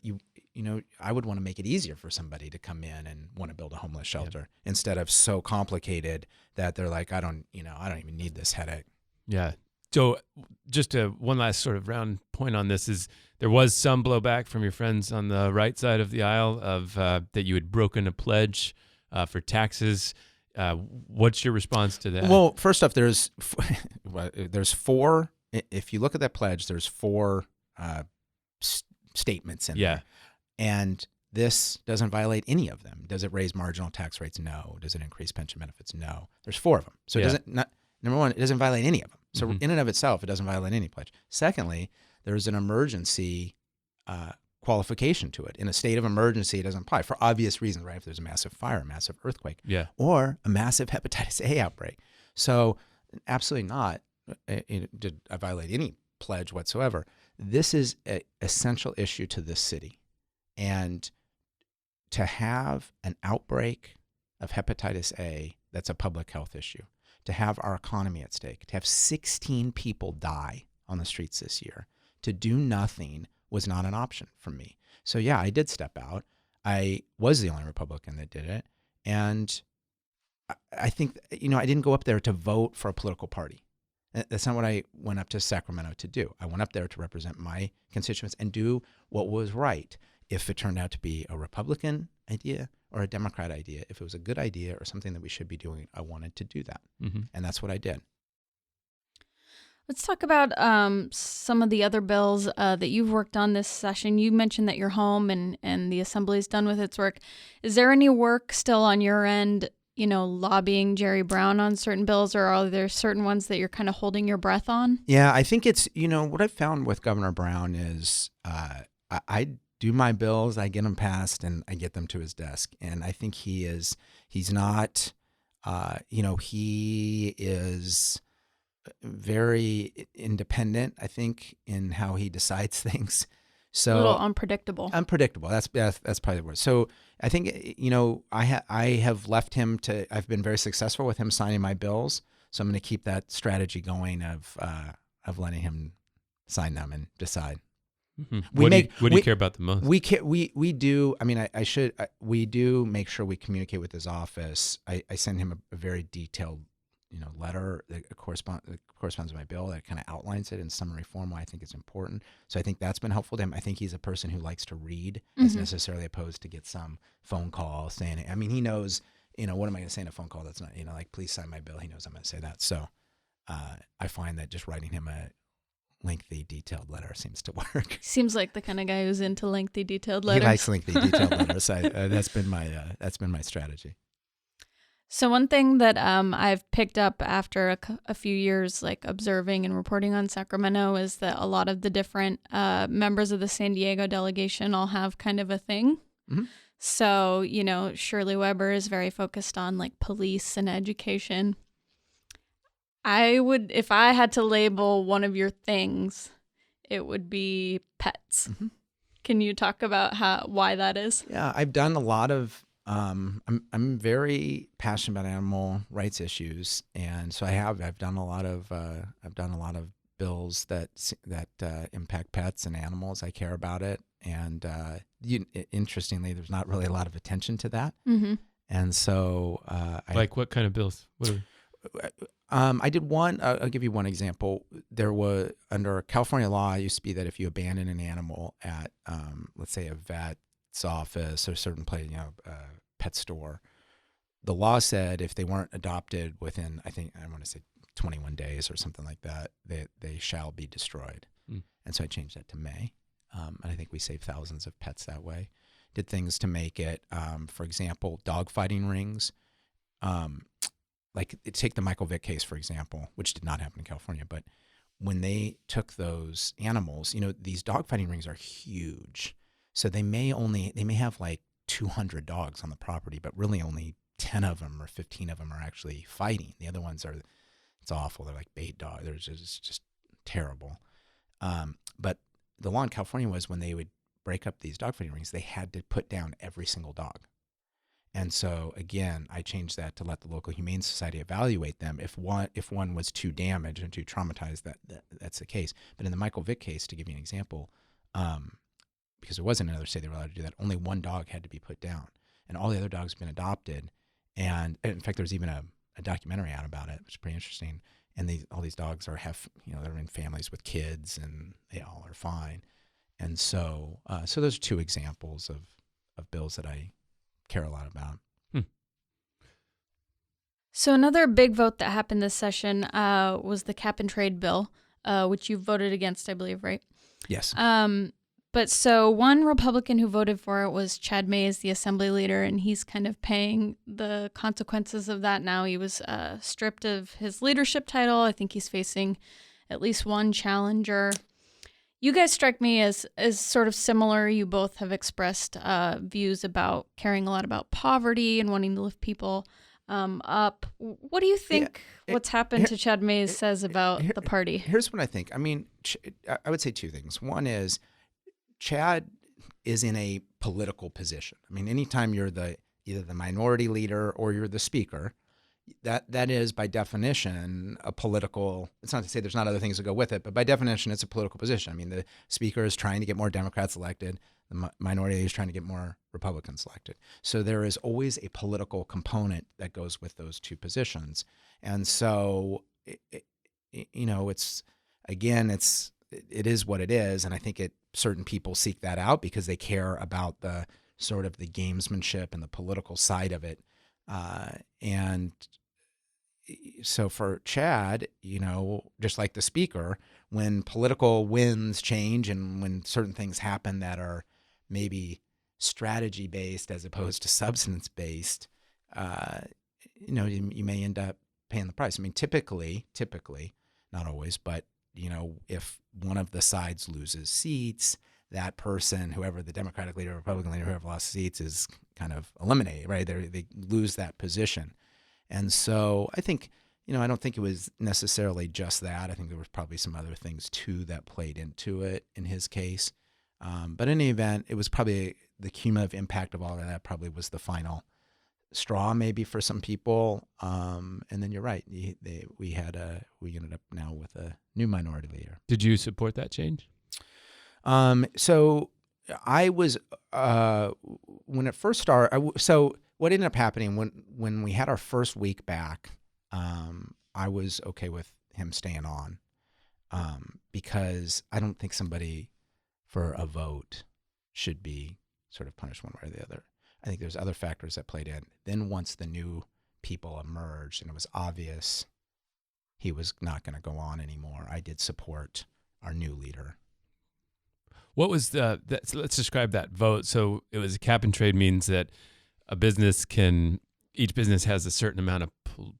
I would want to make it easier for somebody to come in and want to build a homeless shelter instead of so complicated that they're like, I don't even need this headache. Yeah. So just one last sort of round point on this is there was some blowback from your friends on the right side of the aisle of that you had broken a pledge for taxes. What's your response to that? Well, first off, there's 4. If you look at that pledge, there's 4 statements in there. And this doesn't violate any of them. Does it raise marginal tax rates? No. Does it increase pension benefits? No. There's 4 of them. So it doesn't, number one, it doesn't violate any of them. So in and of itself, it doesn't violate any pledge. Secondly, there's an emergency qualification to it. In a state of emergency, it doesn't apply for obvious reasons, right? If there's a massive fire, a massive earthquake, or a massive hepatitis A outbreak. So absolutely not did I violate any pledge whatsoever. This is an essential issue to this city. And to have an outbreak of hepatitis A, that's a public health issue. To have our economy at stake, to have 16 people die on the streets this year, to do nothing was not an option for me. So yeah, I did step out. I was the only Republican that did it. And I think, I didn't go up there to vote for a political party. That's not what I went up to Sacramento to do. I went up there to represent my constituents and do what was right. If it turned out to be a Republican idea or a Democrat idea, if it was a good idea or something that we should be doing, I wanted to do that. And that's what I did. Let's talk about some of the other bills that you've worked on this session. You mentioned that you're home and the Assembly's done with its work. Is there any work still on your end, lobbying Jerry Brown on certain bills, or are there certain ones that you're kind of holding your breath on? Yeah, I think it's, what I've found with Governor Brown is I do my bills, I get them passed, and I get them to his desk. And I think he is very independent, I think, in how he decides things. So a little unpredictable. Unpredictable. That's probably the word. So I think, I have left him to, I've been very successful with him signing my bills. So I'm going to keep that strategy going of letting him sign them and decide. What do you care about the most? We do. I mean, we do make sure we communicate with his office. I send him a very detailed, letter that corresponds to my bill that kind of outlines it in summary form why I think it's important. So I think that's been helpful to him. I think he's a person who likes to read as necessarily opposed to get some phone call saying it. I mean, he knows, what am I going to say in a phone call that's not, like, please sign my bill. He knows I'm going to say that. So I find that just writing him a lengthy, detailed letter seems to work. Seems like the kind of guy who's into lengthy, detailed letters. He likes lengthy, detailed letters. That's been my strategy. So one thing that I've picked up after a few years, like observing and reporting on Sacramento, is that a lot of the different members of the San Diego delegation all have kind of a thing. So, Shirley Weber is very focused on like police and education. If I had to label one of your things, it would be pets. Can you talk about why that is? Yeah, I've done a lot of. I'm very passionate about animal rights issues, and so I've done a lot of bills that impact pets and animals. I care about it, and interestingly, there's not really a lot of attention to that. And so, what kind of bills? I did one. I'll give you one example. There was, under California law, it used to be that if you abandon an animal at, let's say, a vet's office or a certain place, pet store, the law said if they weren't adopted within, I want to say 21 days or something like that, they shall be destroyed. And so I changed that to may. And I think we saved thousands of pets that way. Did things to make it, for example, dog fighting rings. Like, take the Michael Vick case, for example, which did not happen in California, but when they took those animals, these dogfighting rings are huge. So they may have like 2 200 dogs on the property, but really only 10 of them or 15 of them are actually fighting. The other ones are, it's awful. They're like bait dogs. They're just terrible. But the law in California was when they would break up these dog fighting rings, they had to put down every single dog. And so again, I changed that to let the local humane society evaluate them. If one was too damaged and too traumatized, that's the case. But in the Michael Vick case, to give you an example, because there wasn't another state they were allowed to do that, only one dog had to be put down, and all the other dogs have been adopted. And in fact, there's even a documentary out about it, which is pretty interesting. And all these dogs they're in families with kids, and they all are fine. And so those are two examples of bills that I care a lot about. So another big vote that happened this session was the cap and trade bill, which you voted against, I believe, right? Yes. But so one Republican who voted for it was Chad Mays, the assembly leader, and he's kind of paying the consequences of that now. He was stripped of his leadership title. I think he's facing at least one challenger. You guys strike me as sort of similar. You both have expressed views about caring a lot about poverty and wanting to lift people up. What do you think what's happened to Chad Mays says about the party? Here's what I think. I mean, I would say two things. One is Chad is in a political position. I mean, anytime you're either the minority leader or you're the speaker, that is by definition a political, it's not to say there's not other things that go with it, but by definition it's a political position. I mean, the speaker is trying to get more Democrats elected, the minority is trying to get more Republicans elected. So there is always a political component that goes with those two positions. And so, it is what it is. And I think certain people seek that out because they care about the sort of the gamesmanship and the political side of it. And so for Chad, just like the speaker, when political winds change and when certain things happen that are maybe strategy based as opposed to substance based, you may end up paying the price. I mean, typically, not always, but if one of the sides loses seats, that person, whoever the Democratic leader, Republican leader, whoever lost seats, is kind of eliminated, right? They lose that position. And so I think, I don't think it was necessarily just that. I think there was probably some other things too that played into it in his case. But in any event, it was probably the cumulative impact of all of that probably was the final straw maybe for some people. And then you're right. We ended up now with a new minority leader. Did you support that change? So I was, when it first started, so what ended up happening when we had our first week back, I was okay with him staying on, because I don't think somebody for a vote should be sort of punished one way or the other. I think there's other factors that played in. Then once the new people emerged and it was obvious he was not going to go on anymore, I did support our new leader. What was so let's describe that vote. So it was a cap and trade means that each business has a certain amount of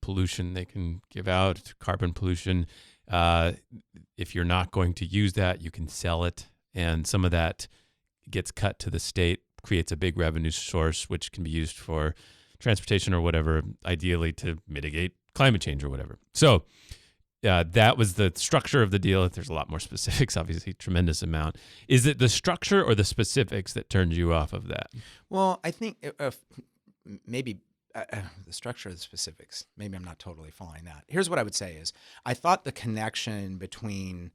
pollution they can give out, carbon pollution. If you're not going to use that, you can sell it. And some of that gets cut to the state, creates a big revenue source, which can be used for transportation or whatever, ideally to mitigate climate change or whatever. So that was the structure of the deal. There's a lot more specifics, obviously, tremendous amount. Is it the structure or the specifics that turned you off of that? Well, I think maybe the structure of the specifics. Maybe I'm not totally following that. Here's what I would say is I thought the connection between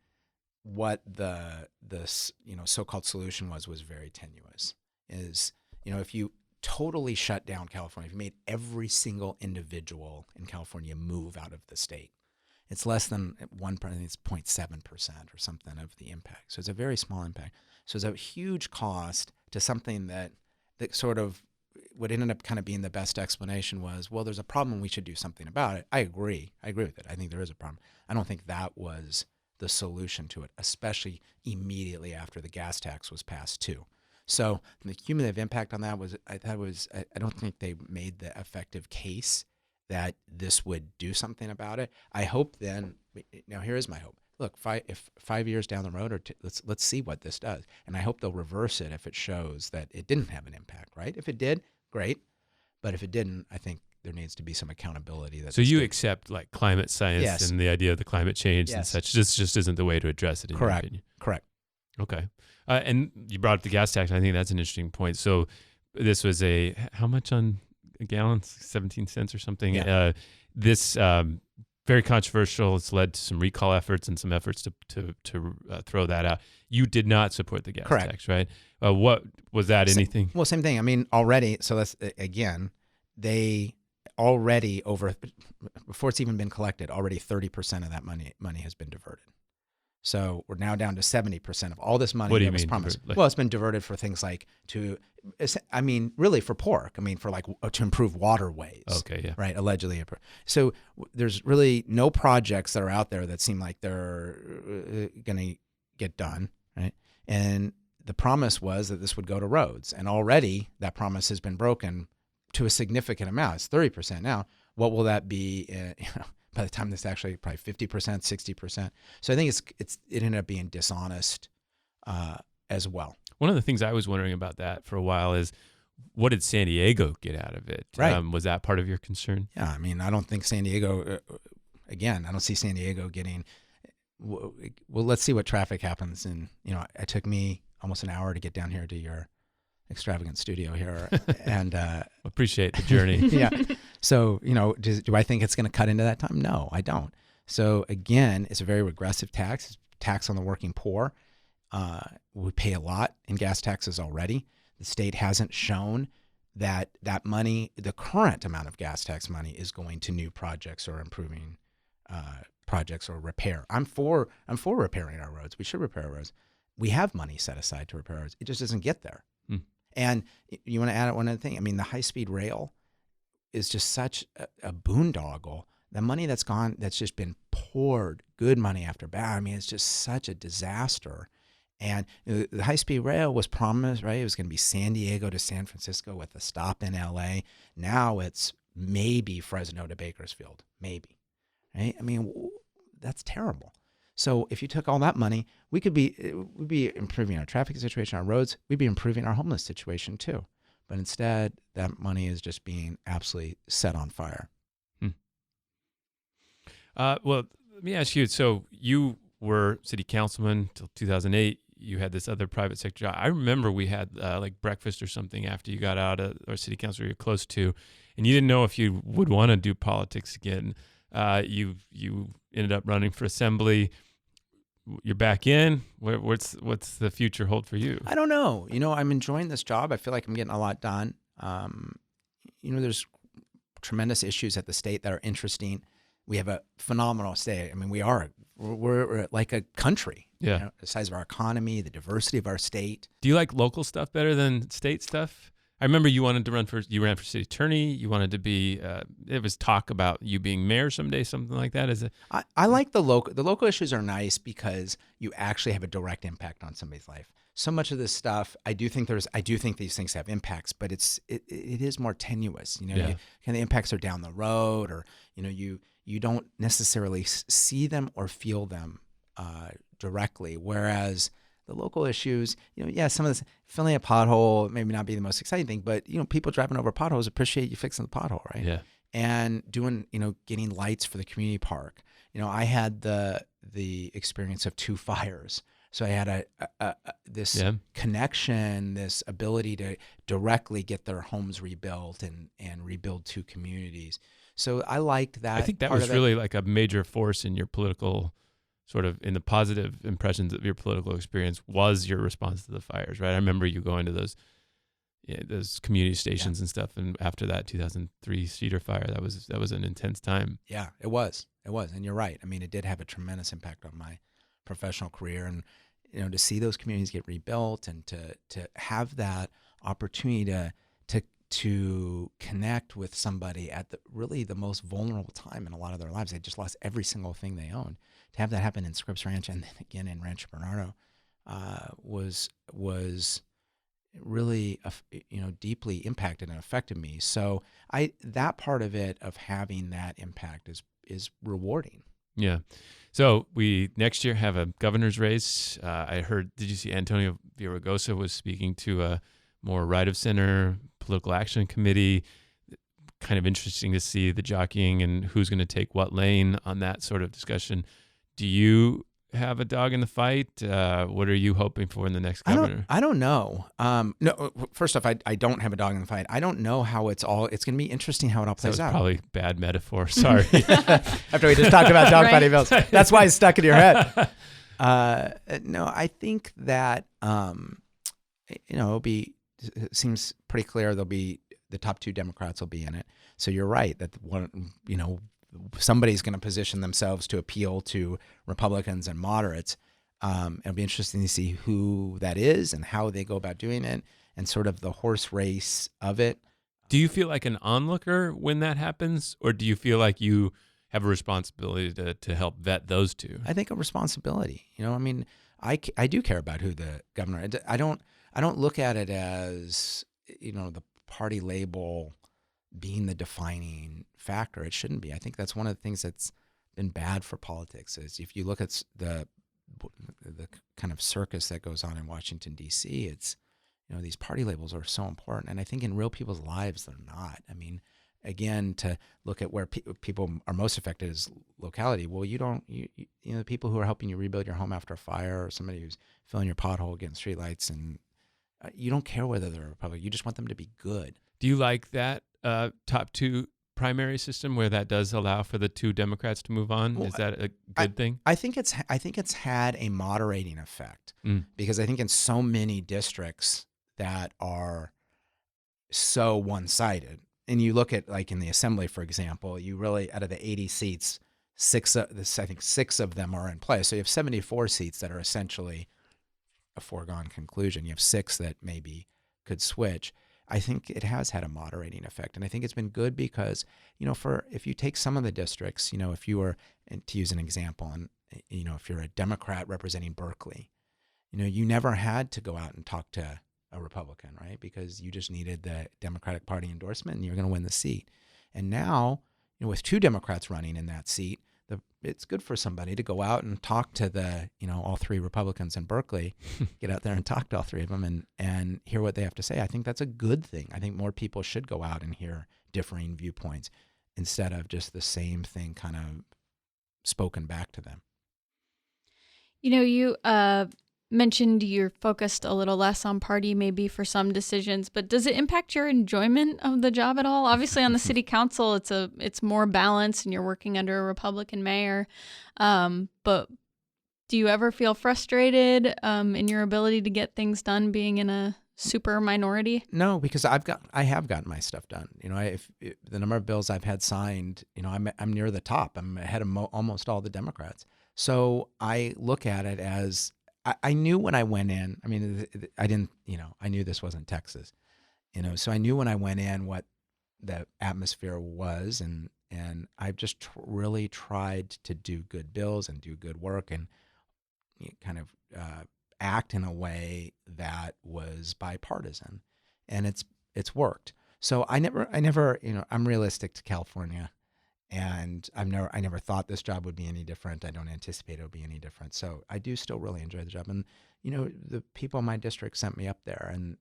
what the so-called solution was very tenuous. If you totally shut down California, if you made every single individual in California move out of the state, it's less than 1%, it's 0.7% or something of the impact. So it's a very small impact. So it's a huge cost to something that sort of what ended up kind of being the best explanation was, well, there's a problem, we should do something about it. I agree with it. I think there is a problem. I don't think that was the solution to it, especially immediately after the gas tax was passed too. So the cumulative impact on that I don't think they made the effective case that this would do something about it. I hope now here is my hope. look, if 5 years down the road, or let's see what this does. And I hope they'll reverse it if it shows that it didn't have an impact, right? If it did, great. But if it didn't, I think there needs to be some accountability. So you accept like climate science and the idea of the climate change and such. This just isn't the way to address it, in your opinion. Correct. Okay. And you brought up the gas tax. I think that's an interesting point. So this was how much on a gallon? 17 cents or something. Yeah. This very controversial. It's led to some recall efforts and some efforts to throw that out. You did not support the gas tax, right? What was that? Anything? Well, same thing. I mean, already. So that's again, they already before it's even been collected, already 30% of that money has been diverted. So we're now down to 70% of all this money that was promised. Well, it's been diverted for things like really for pork. I mean, for like to improve waterways. Okay, yeah. Right, allegedly. So there's really no projects that are out there that seem like they're going to get done, right? And the promise was that this would go to roads. And already that promise has been broken to a significant amount. It's 30% now. What will that be by the time this actually probably 50%, 60%. So I think it ended up being dishonest as well. One of the things I was wondering about that for a while is, what did San Diego get out of it? Right. Was that part of your concern? Yeah, I mean, I don't think San Diego, again, I don't see San Diego getting, well, let's see what traffic happens. And, it took me almost an hour to get down here to your extravagant studio here, and appreciate the journey. Yeah. So, do I think it's going to cut into that time? No, I don't. So again, it's a very regressive tax. It's tax on the working poor. We pay a lot in gas taxes already. The state hasn't shown that money, the current amount of gas tax money, is going to new projects or improving projects or repair. I'm for repairing our roads. We should repair our roads. We have money set aside to repair roads. It just doesn't get there. And you want to add one other thing. I mean, the high-speed rail is just such a boondoggle. The money that's gone, that's just been poured, good money after bad. I mean, it's just such a disaster. And the high-speed rail was promised, right? It was going to be San Diego to San Francisco with a stop in LA. Now it's maybe Fresno to Bakersfield, maybe, right? I mean, that's terrible. So if you took all that money, we'd be improving our traffic situation, our roads. We'd be improving our homeless situation too. But instead, that money is just being absolutely set on fire. Well, let me ask you. So you were city councilman till 2008. You had this other private sector job. I remember we had like breakfast or something after you got out of our city council you're close to, and you didn't know if you would want to do politics again. You ended up running for assembly. You're back in. What's the future hold for you? I don't know. I'm enjoying this job. I feel like I'm getting a lot done. There's tremendous issues at the state that are interesting. We have a phenomenal state. I mean, we're like a country. Yeah. The size of our economy, the diversity of our state. Do you like local stuff better than state stuff? I remember you ran for city attorney. You wanted to be, it was talk about you being mayor someday, something like that. Is it? I like the local issues are nice because you actually have a direct impact on somebody's life. So much of this stuff, I do think these things have impacts, but it is more tenuous. And the impacts are down the road, or, you don't necessarily see them or feel them directly. Whereas the local issues, some of this filling a pothole maybe not be the most exciting thing, but people driving over potholes appreciate you fixing the pothole, right? Yeah. And doing, getting lights for the community park. I had the experience of 2 fires, so I had this connection, this ability to directly get their homes rebuilt and rebuild 2 communities. So I liked that. I think that was really like a major force in your political, sort of in the positive impressions of your political experience, was your response to the fires, right? I remember you going to those community stations and stuff, and after that 2003 Cedar fire, that was an intense time. Yeah, it was, and you're right. I mean, it did have a tremendous impact on my professional career, and to see those communities get rebuilt, and to have that opportunity to connect with somebody at the most vulnerable time in a lot of their lives. They just lost every single thing they owned. To have that happen in Scripps Ranch and then again in Rancho Bernardo was really deeply impacted and affected me. So that part of it, of having that impact, is rewarding. Yeah. So we next year have a governor's race. I heard, did you see Antonio Villaraigosa was speaking to a more right of center political action committee? Kind of interesting to see the jockeying and who's going to take what lane on that sort of discussion. Do you have a dog in the fight? What are you hoping for in the next governor? I don't know. No, first off, I don't have a dog in the fight. I don't know how it's going to be interesting how it all plays out. Probably bad metaphor. Sorry. After we just talked about dog fighting bills. That's why it's stuck in your head. No, I think that, it seems pretty clear the top two Democrats will be in it. So you're right that somebody's going to position themselves to appeal to Republicans and moderates. It'll be interesting to see who that is and how they go about doing it and sort of the horse race of it. Do you feel like an onlooker when that happens, or do you feel like you have a responsibility to help vet those two? I think a responsibility. I do care about who the governor. I don't look at it as the party label being the defining factor. It shouldn't be. I think that's one of the things that's been bad for politics is if you look at the kind of circus that goes on in Washington, D.C., it's, these party labels are so important. And I think in real people's lives, they're not. I mean, again, to look at where people are most affected is locality. Well, the people who are helping you rebuild your home after a fire or somebody who's filling your pothole, getting streetlights, and you don't care whether they're a Republican. You just want them to be good. Do you like that top two primary system where that does allow for the two Democrats to move on? Is that a good thing? I think it's had a moderating effect because I think in so many districts that are so one-sided, and you look at like in the Assembly, for example, you really out of the 80 seats, six of them are in play. So you have 74 seats that are essentially a foregone conclusion. You have 6 that maybe could switch. I think it has had a moderating effect, and I think it's been good because, if you take some of the districts, if you were, and to use an example, and if you're a Democrat representing Berkeley, you never had to go out and talk to a Republican, right? Because you just needed the Democratic Party endorsement, and you're going to win the seat. And now, with 2 Democrats running in that seat, it's good for somebody to go out and talk to all 3 Republicans in Berkeley, get out there and talk to all 3 of them and hear what they have to say. I think that's a good thing. I think more people should go out and hear differing viewpoints instead of just the same thing kind of spoken back to them. You mentioned you're focused a little less on party maybe for some decisions, but does it impact your enjoyment of the job at all? Obviously on the city council, it's more balanced and you're working under a Republican mayor. But do you ever feel frustrated in your ability to get things done being in a super minority? No, because I have gotten my stuff done. The number of bills I've had signed, I'm near the top. I'm ahead of almost all the Democrats. So I look at it as I knew when I went in, I knew this wasn't Texas, so I knew when I went in what the atmosphere was, and I've just really tried to do good bills and do good work and kind of act in a way that was bipartisan, and it's worked. So I never, I'm realistic to California. And I never thought this job would be any different. I don't anticipate it'll be any different. So I do still really enjoy the job. And, the people in my district sent me up there, and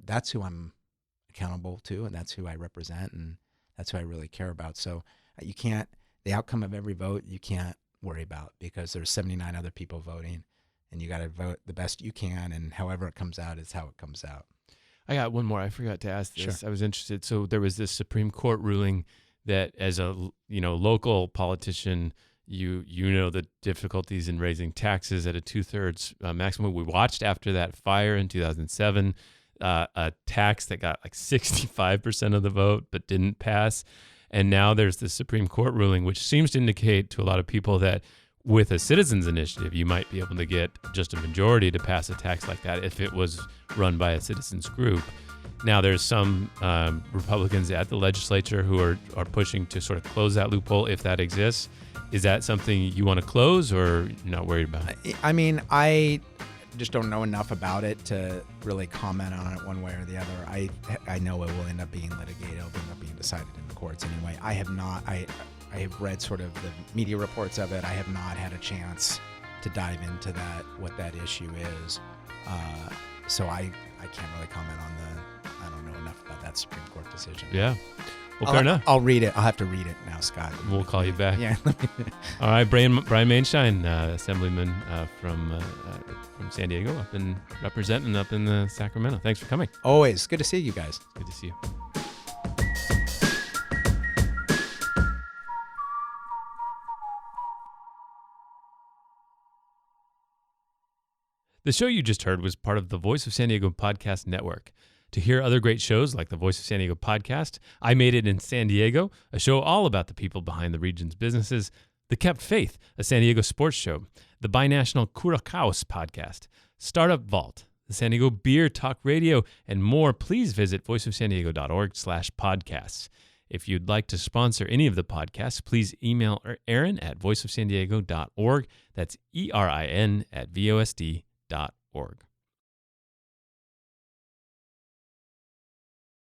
that's who I'm accountable to, and that's who I represent, and that's who I really care about. So the outcome of every vote, you can't worry about because there's 79 other people voting, and you got to vote the best you can, and however it comes out is how it comes out. I got one more. I forgot to ask this. Sure. I was interested. So there was this Supreme Court ruling that as a local politician, you know the difficulties in raising taxes at a 2/3 maximum. We watched after that fire in 2007 a tax that got like 65% of the vote but didn't pass. And now there's the Supreme Court ruling, which seems to indicate to a lot of people that with a citizens initiative, you might be able to get just a majority to pass a tax like that if it was run by a citizens group. Now, there's some Republicans at the legislature who are pushing to sort of close that loophole if that exists. Is that something you want to close or you're not worried about? I just don't know enough about it to really comment on it one way or the other. I know it will end up being litigated. It'll end up being decided in the courts anyway. I I have read sort of the media reports of it. I have not had a chance to dive into what that issue is. So I can't really comment on I don't know enough about that Supreme Court decision. Yeah. Well, fair enough. I'll read it. I'll have to read it now, Scott. We'll call you back. Yeah. All right, Brian Maienschein, Assemblyman from San Diego, representing up in Sacramento. Thanks for coming. Always. Good to see you guys. Good to see you. The show you just heard was part of the Voice of San Diego podcast network. To hear other great shows like the Voice of San Diego podcast, I Made It in San Diego, a show all about the people behind the region's businesses, The Kept Faith, a San Diego sports show, the binational Curacaos podcast, Startup Vault, the San Diego Beer Talk Radio, and more, please visit voiceofsandiego.org/podcasts. If you'd like to sponsor any of the podcasts, please email Aaron at voiceofsandiego.org. That's ERIN@VOSD.org.